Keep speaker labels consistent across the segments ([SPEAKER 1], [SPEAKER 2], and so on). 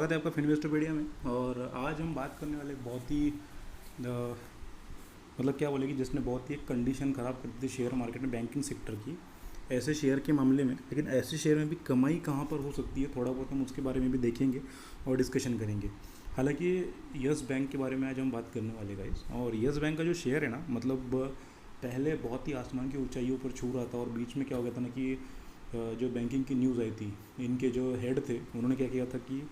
[SPEAKER 1] स्वागत है आपका फिनवेस्टोपीडिया में। और आज हम बात करने वाले बहुत ही मतलब क्या बोले कि जिसने बहुत ही एक कंडीशन ख़राब कर दी थी शेयर मार्केट में, बैंकिंग सेक्टर की। ऐसे शेयर के मामले में, लेकिन ऐसे शेयर में भी कमाई कहाँ पर हो सकती है, थोड़ा बहुत हम उसके बारे में भी देखेंगे और डिस्कशन करेंगे। हालांकि यस बैंक के बारे में आज हम बात करने वाले गाइस। और यस बैंक का जो शेयर है ना, मतलब पहले बहुत ही आसमान की ऊंचाइयों पर छू रहा था, और बीच में क्या हो गया था ना कि जो बैंकिंग की न्यूज़ आई थी, इनके जो हेड थे उन्होंने क्या किया था कि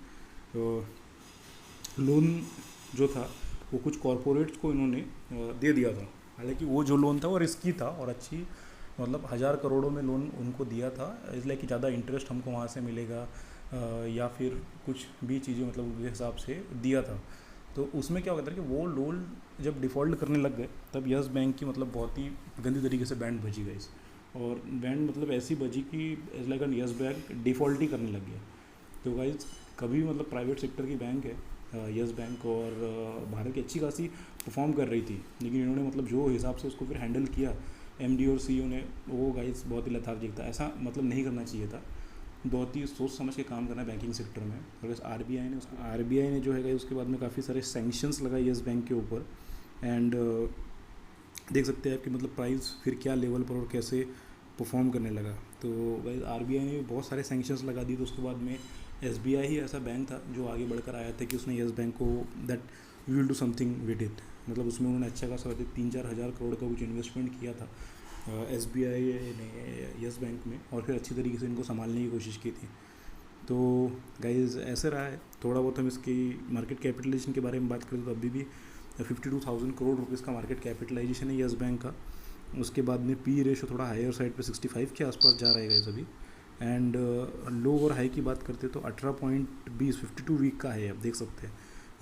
[SPEAKER 1] लोन जो था वो कुछ कॉरपोरेट्स को इन्होंने दे दिया था। हालांकि वो जो लोन था वो रिस्की था और अच्छी, मतलब 1000 करोड़ों में लोन उनको दिया था, इसलिए कि ज़्यादा इंटरेस्ट हमको वहाँ से मिलेगा या फिर कुछ भी चीज़ें, मतलब उस हिसाब से दिया था। तो उसमें क्या हो गया था कि वो लोन जब डिफ़ॉल्ट करने लग गए, तब यस बैंक की मतलब बहुत ही गंदी तरीके से बैंड बजी गई। और बैंड मतलब ऐसी बजी कि as like an Yes Bank default ही करने लग गया। तो गाइज कभी मतलब प्राइवेट सेक्टर की बैंक है यस बैंक, और भारत की अच्छी खासी परफॉर्म कर रही थी, लेकिन इन्होंने मतलब जो हिसाब से उसको फिर हैंडल किया एमडी और सीईओ ने, वो गाइज बहुत ही लथार्जिक था। ऐसा मतलब नहीं करना चाहिए था, बहुत ही सोच समझ के काम करना है बैंकिंग सेक्टर में। और आरबीआई ने जो है उसके बाद में काफ़ी सारे सैंक्शंस लगाए यस बैंक के ऊपर। एंड देख सकते हैं आप कि मतलब प्राइस फिर क्या लेवल पर और कैसे परफॉर्म करने लगा। तो भाई आरबीआई ने बहुत सारे सैंक्शंस लगा दिए। तो उसके बाद में एसबीआई ही ऐसा बैंक था जो आगे बढ़कर आया था कि उसने यस बैंक को that we will do something with it, मतलब उसमें उन्होंने अच्छा खासा 3-4 हज़ार करोड़ का कुछ इन्वेस्टमेंट किया था एसबीआई ने यस बैंक में, और फिर अच्छी तरीके से इनको संभालने की कोशिश की थी। तो गाइज ऐसे रहा है। थोड़ा बहुत हम इसकी मार्केट कैपिटलाइजेशन के बारे में बात करें तो अभी भी 52,000 करोड़ रुपीज़ का मार्केट कैपिटलाइजेशन है यस बैंक का। उसके बाद में पी रेशो थोड़ा हायर साइड पे 65 के आसपास जा रहेगा इस अभी। एंड लो और हाई की बात करते तो 18.20 52 वीक का है, आप देख सकते हैं।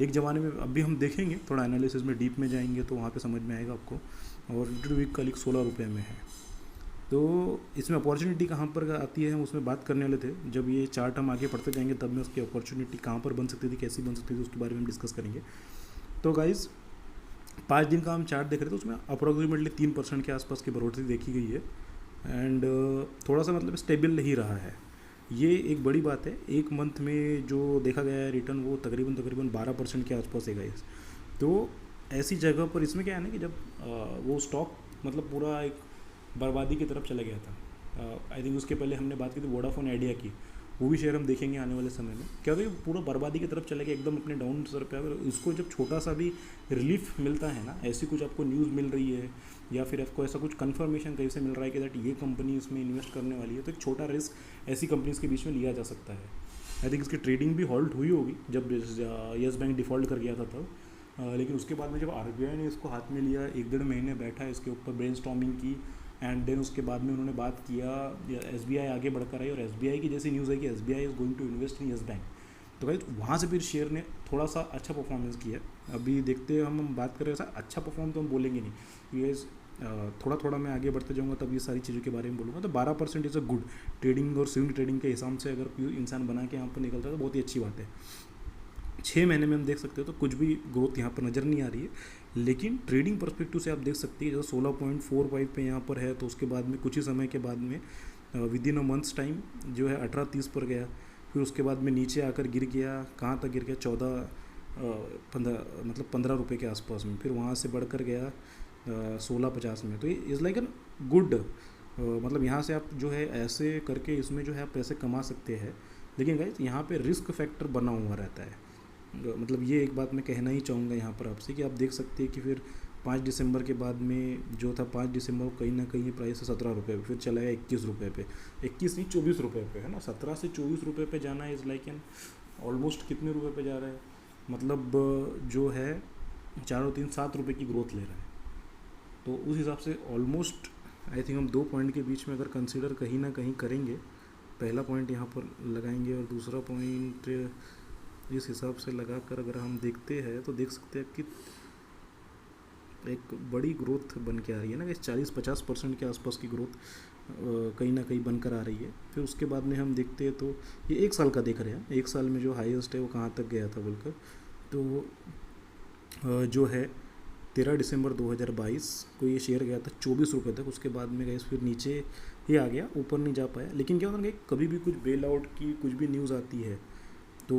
[SPEAKER 1] एक ज़माने में, अभी हम देखेंगे थोड़ा एनालिसिस में डीप में जाएंगे तो वहाँ पे समझ में आएगा आपको। और 52 वीक का लिख 16 रुपये में है। तो इसमें अपॉर्चुनिटी कहाँ पर आती है हम उसमें बात करने वाले थे। जब ये चार्ट हम आगे पढ़ते जाएंगे तब में उसकी अपॉर्चुनिटी कहाँ पर बन सकती थी, कैसी बन सकती थी, उसके बारे में हम डिस्कस करेंगे। तो गाइज़ 5 दिन का हम चार्ट देख रहे थे, उसमें अप्रोक्सीमेटली 3% के आसपास की बढ़ोतरी देखी गई है। एंड थोड़ा सा मतलब स्टेबल ही रहा है, ये एक बड़ी बात है। एक मंथ में जो देखा गया है रिटर्न वो तकरीबन 12% के आसपास है गाइस। तो ऐसी जगह पर इसमें क्या है ना कि जब वो स्टॉक मतलब पूरा एक बर्बादी की तरफ चला गया था, आई थिंक उसके पहले हमने बात की थी वोडाफोन आइडिया की, वो भी शेयर हम देखेंगे आने वाले समय में। क्या होता है पूरा बर्बादी की तरफ चला गया एकदम अपने डाउन सर पे। अगर इसको जब छोटा सा भी रिलीफ मिलता है ना, ऐसी कुछ आपको न्यूज़ मिल रही है या फिर आपको ऐसा कुछ कंफर्मेशन कहीं से मिल रहा है कि दैट ये कंपनी इसमें इन्वेस्ट करने वाली है, तो एक छोटा रिस्क ऐसी कंपनीज़ के बीच में लिया जा सकता है। आई थिंक इसकी ट्रेडिंग भी हॉल्ट हुई होगी जब यस बैंक डिफ़ॉल्ट कर गया था तब। लेकिन उसके बाद में जब आरबीआई ने इसको हाथ में लिया, 1-1.5 महीने बैठा इसके ऊपर ब्रेनस्टॉर्मिंग की, एंड देन उसके बाद में उन्होंने बात किया, एसबीआई आगे बढ़कर आई और एसबीआई की जैसी न्यूज़ है कि SBI is going to invest in Yes Bank. तो भाई वहाँ से फिर शेयर ने थोड़ा सा अच्छा परफॉर्मेंस किया। अभी देखते हैं हम बात करें ऐसा अच्छा परफॉर्म तो हम बोलेंगे नहीं, ये थोड़ा थोड़ा मैं आगे बढ़ते जाऊँगा तब ये सारी चीज़ों के बारे में बोलूँगा। तो 12% इज़ अ गुड ट्रेडिंग और स्विंग ट्रेडिंग के हिसाब से अगर कोई इंसान बना के यहाँ पर निकलता है तो बहुत ही अच्छी बात है। 6 महीने में हम देख सकते हो तो कुछ भी ग्रोथ यहाँ पर नज़र नहीं आ रही है, लेकिन ट्रेडिंग परस्पेक्टिव से आप देख सकते हैं जैसे 16.45 पे यहाँ पर है, तो उसके बाद में कुछ ही समय के बाद में with in a months time जो है 18.30 पर गया। फिर उसके बाद में नीचे आकर गिर गया, कहाँ तक गिर गया 15 रुपये के आसपास में। फिर वहाँ से बढ़कर गया 16.50 में। तो ये इज़ लाइक एन गुड, मतलब यहाँ से आप जो है ऐसे करके इसमें जो है आप पैसे कमा सकते हैं। लेकिन गाइस यहाँ पे रिस्क फैक्टर बना हुआ रहता है। मतलब ये एक बात मैं कहना ही चाहूँगा यहाँ पर आपसे कि आप देख सकते हैं कि फिर 5 दिसंबर के बाद में जो था, 5 दिसंबर को कहीं ना कहीं प्राइस है 17 रुपये पे, फिर चला गया 21 रुपये पे, 21 नहीं 24 रुपये पे, है ना। 17 से 24 रुपये पे जाना इज़ लाइक एन ऑलमोस्ट कितने रुपये पे जा रहा है, मतलब जो है 4 और 3 7 रुपये की ग्रोथ ले रहा है। तो उस हिसाब से ऑलमोस्ट आई थिंक हम 2 पॉइंट के बीच में अगर कंसिडर कहीं ना कहीं करेंगे, पहला पॉइंट यहाँ पर लगाएंगे और दूसरा पॉइंट इस हिसाब से लगाकर अगर हम देखते हैं तो देख सकते हैं कि एक बड़ी ग्रोथ बन के आ रही है ना, इस 40-50% के आसपास की ग्रोथ कहीं ना कहीं बनकर आ रही है। फिर उसके बाद में हम देखते हैं तो ये 1 साल का देख रहे हैं, 1 साल में जो हाईएस्ट है वो कहाँ तक गया था बोलकर, तो जो है 13 दिसंबर 2022 को ये शेयर गया था 24 रुपये तक। उसके बाद में गए फिर नीचे ही आ गया, ऊपर नहीं जा पाया। लेकिन क्या होता है कि कभी भी कुछ बेल आउट की कुछ भी न्यूज़ आती है तो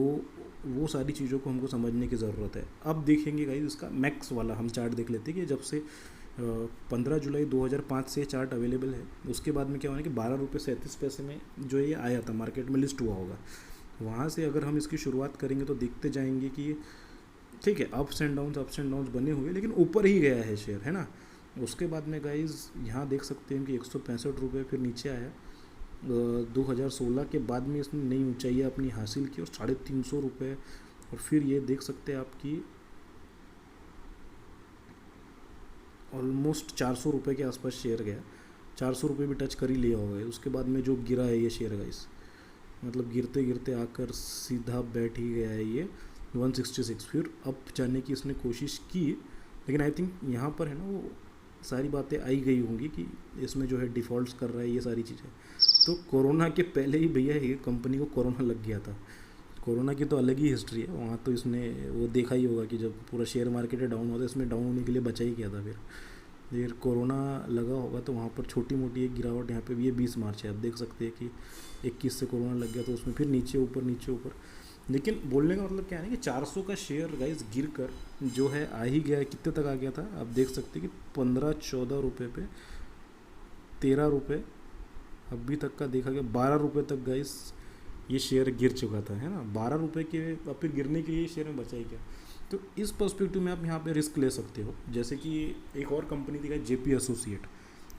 [SPEAKER 1] वो सारी चीज़ों को हमको समझने की ज़रूरत है। अब देखेंगे गाइस इसका मैक्स वाला हम चार्ट देख लेते हैं कि जब से 15 जुलाई 2005 से चार्ट अवेलेबल है, उसके बाद में क्या हुआ कि 12 रुपये 37 पैसे में जो ये आया था मार्केट में लिस्ट हुआ होगा, वहाँ से अगर हम इसकी शुरुआत करेंगे तो देखते जाएंगे कि ठीक है अप्स एंड डाउन्स बने हुए, लेकिन ऊपर ही गया है शेयर, है ना। उसके बाद में गाइस यहाँ देख सकते हैं कि 165 रुपये फिर नीचे आया। 2016 के बाद में इसने नई ऊंचाई अपनी हासिल की और 350 रुपये, और फिर ये देख सकते हैं आपकी ऑलमोस्ट 400 रुपये के आसपास शेयर गया, 400 रुपये भी टच कर ही लिया होगा। उसके बाद में जो गिरा है ये शेयर गाइस, मतलब गिरते गिरते आकर सीधा बैठ ही गया है ये 166। फिर अब जाने की इसने कोशिश की, लेकिन आई थिंक यहाँ पर है ना वो सारी बातें आई गई होंगी कि इसमें जो है डिफ़ॉल्ट्स कर रहा है ये सारी चीज़ें। तो कोरोना के पहले ही भैया ये कंपनी को कोरोना लग गया था। कोरोना की तो अलग ही हिस्ट्री है, वहाँ तो इसने वो देखा ही होगा कि जब पूरा शेयर मार्केट डाउन होता है, इसमें डाउन होने के लिए बचा ही किया था। फिर कोरोना लगा होगा तो वहाँ पर छोटी मोटी एक गिरावट, यहाँ पे भी ये 20 मार्च है, आप देख सकते हैं कि 21 से कोरोना लग गया तो उसमें फिर नीचे ऊपर। लेकिन बोलने का मतलब क्या है कि 400 का शेयर गाइस गिर कर जो है आ ही गया, कितने तक आ गया था आप देख सकते हैं कि 15-14 रुपये पे 13 रुपये, अभी तक का देखा गया 12 रुपये तक गाइस ये शेयर गिर चुका था, है ना। 12 रुपये के अब फिर गिरने के लिए शेयर में बचा ही क्या। तो इस पर्सपेक्टिव में आप यहाँ पे रिस्क ले सकते हो। जैसे कि एक और कंपनी थी जेपी एसोसिएट,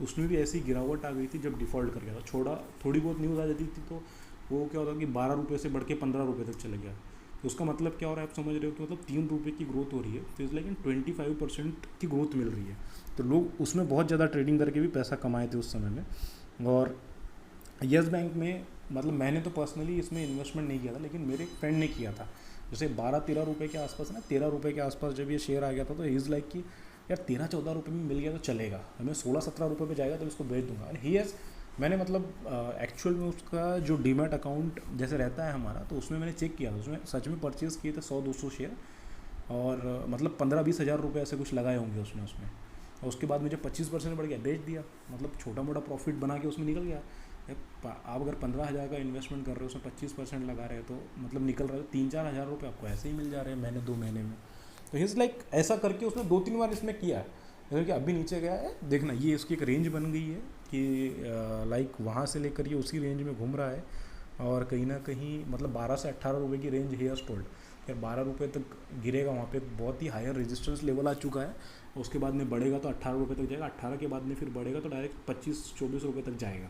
[SPEAKER 1] उसमें भी ऐसी गिरावट आ गई थी जब डिफ़ॉल्ट कर गया था। थोड़ी बहुत न्यूज़ आ जाती थी तो वो क्या होता कि 12 रुपये से बढ़ के 15 रुपये तक चले गया। तो उसका मतलब क्या हो रहा है आप समझ रहे हो कि मतलब 3 रुपये की ग्रोथ हो रही है, तो इस लाइक 25% की ग्रोथ मिल रही है। तो लोग उसमें बहुत ज़्यादा ट्रेडिंग करके भी पैसा कमाए थे उस समय में। और येस बैंक में मतलब मैंने तो पर्सनली इसमें इन्वेस्टमेंट नहीं किया था, लेकिन मेरे एक फ्रेंड ने किया था। जैसे 12-13 रुपये के आसपास ना, 13 रुपये के आसपास जब ये शेयर आ गया था तो ही इज़ लाइक कि यार 13-14 रुपये में मिल गया तो चलेगा, हमें 16-17 रुपये पे जाएगा तो इसको बेच दूंगा। एंड ही हैज़, मैंने मतलब एक्चुअल में उसका जो डीमैट अकाउंट जैसे रहता है हमारा, तो उसमें मैंने चेक किया था, उसमें सच में परचेज़ किए थे 100-200 शेयर, और मतलब 15-20 हज़ार रुपये ऐसे कुछ लगाए होंगे उसमें। और उसके बाद मुझे 25% बढ़ गया, बेच दिया, मतलब छोटा मोटा प्रॉफिट बना के उसमें निकल गया। आप अगर 15,000 का इन्वेस्टमेंट कर रहे हो, उसमें 25% लगा रहे हो, तो मतलब निकल रहे हो 3-4 हज़ार रुपये आपको ऐसे ही मिल जा रहे हैं महीने 2 महीने में। तो इस लाइक ऐसा करके उसने 2-3 बार इसमें किया है, जैसे कि अभी नीचे गया है, देखना ये इसकी एक रेंज बन गई है कि लाइक वहाँ से लेकर ये उसी रेंज में घूम रहा है, और कहीं ना कहीं मतलब 12 से 18 रुपये की रेंज ही हैज़ टोल्ड। यार 12 रुपये तक गिरेगा, वहाँ पे बहुत ही हायर रेजिस्टेंस लेवल आ चुका है। उसके बाद में बढ़ेगा तो 18 रुपये तक जाएगा, 18 के बाद में फिर बढ़ेगा तो डायरेक्ट 25-24 रुपये तक जाएगा।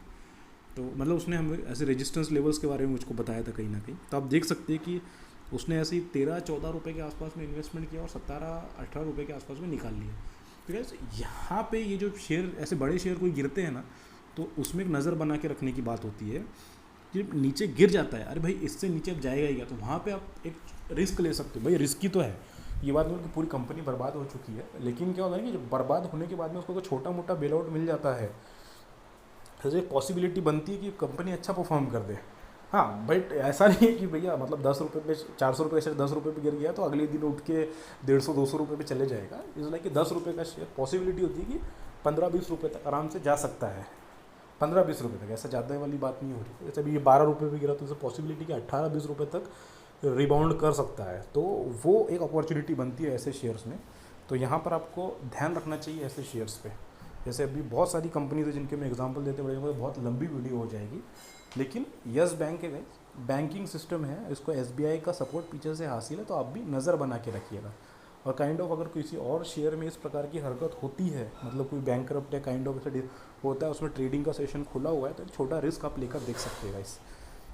[SPEAKER 1] तो मतलब उसने हमें ऐसे रेजिस्टेंस लेवल्स के बारे में मुझको बताया था कहीं ना कहीं। तो आप देख सकते हैं कि उसने ऐसे ही 13-14 रुपये के आसपास में इन्वेस्टमेंट किया और 17-18 रुपये के आसपास में निकाल लिया। तो गैस यहाँ पे ये जो शेयर ऐसे बड़े शेयर कोई गिरते हैं ना, तो उसमें एक नज़र बना के रखने की बात होती है कि नीचे गिर जाता है, अरे भाई इससे नीचे अब जाएगा ही क्या, तो वहाँ पे आप एक रिस्क ले सकते हो। भाई रिस्की तो है, ये बात नहीं कि पूरी कंपनी बर्बाद हो चुकी है, लेकिन क्या होता है कि जब बर्बाद होने के बाद में उसको छोटा मोटा बेल आउट मिल जाता है, तो एक पॉसिबिलिटी बनती है कि कंपनी अच्छा परफॉर्म कर दे। हाँ बट ऐसा नहीं है कि भैया मतलब 10 रुपये पे 400 रुपये से 10 रुपये पे गिर गया तो अगले दिन उठ के 150-200 रुपये पे चले जाएगा। इस लाइक कि 10 रुपये का शेयर पॉसिबिलिटी होती है कि 15-20 रुपये तक आराम से जा सकता है, 15-20 रुपये तक, ऐसा ज़्यादा वाली बात नहीं हो रही। जैसे अभी ये 12 रुपये पे गिरा तो इसे पॉसिबिलिटी कि 18-20 रुपये तक रिबाउंड कर सकता है, तो वो एक अपॉर्चुनिटी बनती है ऐसे शेयर्स में। तो यहाँ पर आपको ध्यान रखना चाहिए ऐसे शेयर्स पे। जैसे अभी बहुत सारी कंपनीज है जिनके मैं एग्जांपल देते बढ़ेंगे तो बहुत लंबी वीडियो हो जाएगी, लेकिन यस बैंक है, बैंकिंग सिस्टम है, इसको एसबीआई का सपोर्ट पीछे से हासिल है, तो आप भी नज़र बना के रखिएगा। और काइंड ऑफ अगर किसी और शेयर में इस प्रकार की हरकत होती है, मतलब कोई बैंकरप्ट या काइंड ऑफ ऐसा होता है, उसमें ट्रेडिंग का सेशन खुला हुआ है, तो एक छोटा रिस्क आप लेकर देख सकते हैं गाइस।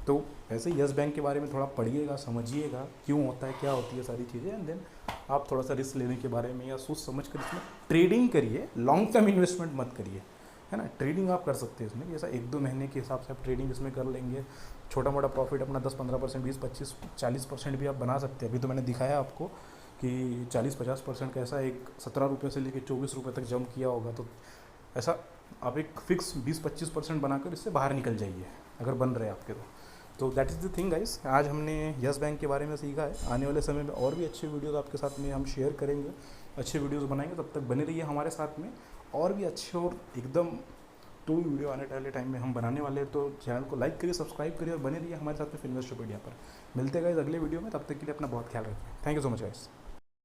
[SPEAKER 1] तो ऐसे यस बैंक के बारे में थोड़ा पढ़िएगा, समझिएगा क्यों होता है, क्या होती है सारी चीज़ें, एंड देन आप थोड़ा सा रिस्क लेने के बारे में या सोच समझ कर इसमें ट्रेडिंग करिए, लॉन्ग टर्म इन्वेस्टमेंट मत करिए, है ना। ट्रेडिंग आप कर सकते हैं इसमें, जैसा 1-2 महीने के हिसाब से आप ट्रेडिंग इसमें कर लेंगे, छोटा मोटा प्रॉफिट अपना 10-15%, 20-25-40% भी आप बना सकते हैं। अभी तो मैंने दिखाया आपको कि 40-50% का ऐसा एक 17 रुपये से लेकर 24 रुपये तक जंप किया होगा, तो ऐसा आप एक फिक्स 20-25% बनाकर इससे बाहर निकल जाइए अगर बन रहे आपके तो that is the thing guys. आज हमने यस बैंक के बारे में सीखा है, आने वाले समय में और भी अच्छे वीडियोस आपके साथ में हम शेयर करेंगे, अच्छे वीडियोस बनाएंगे, तब तक बने रहिए हमारे साथ में, और भी अच्छे और एकदम तो वीडियो आने वाले टाइम में हम बनाने वाले हैं। तो चैनल को लाइक करिए, सब्सक्राइब करिए और बने रहिए हमारे साथ में फिनवेस्टोपीडिया पर। मिलते हैं गाइस अगले वीडियो में, तब तक के लिए अपना बहुत ख्याल रखिए। Thank you so much guys.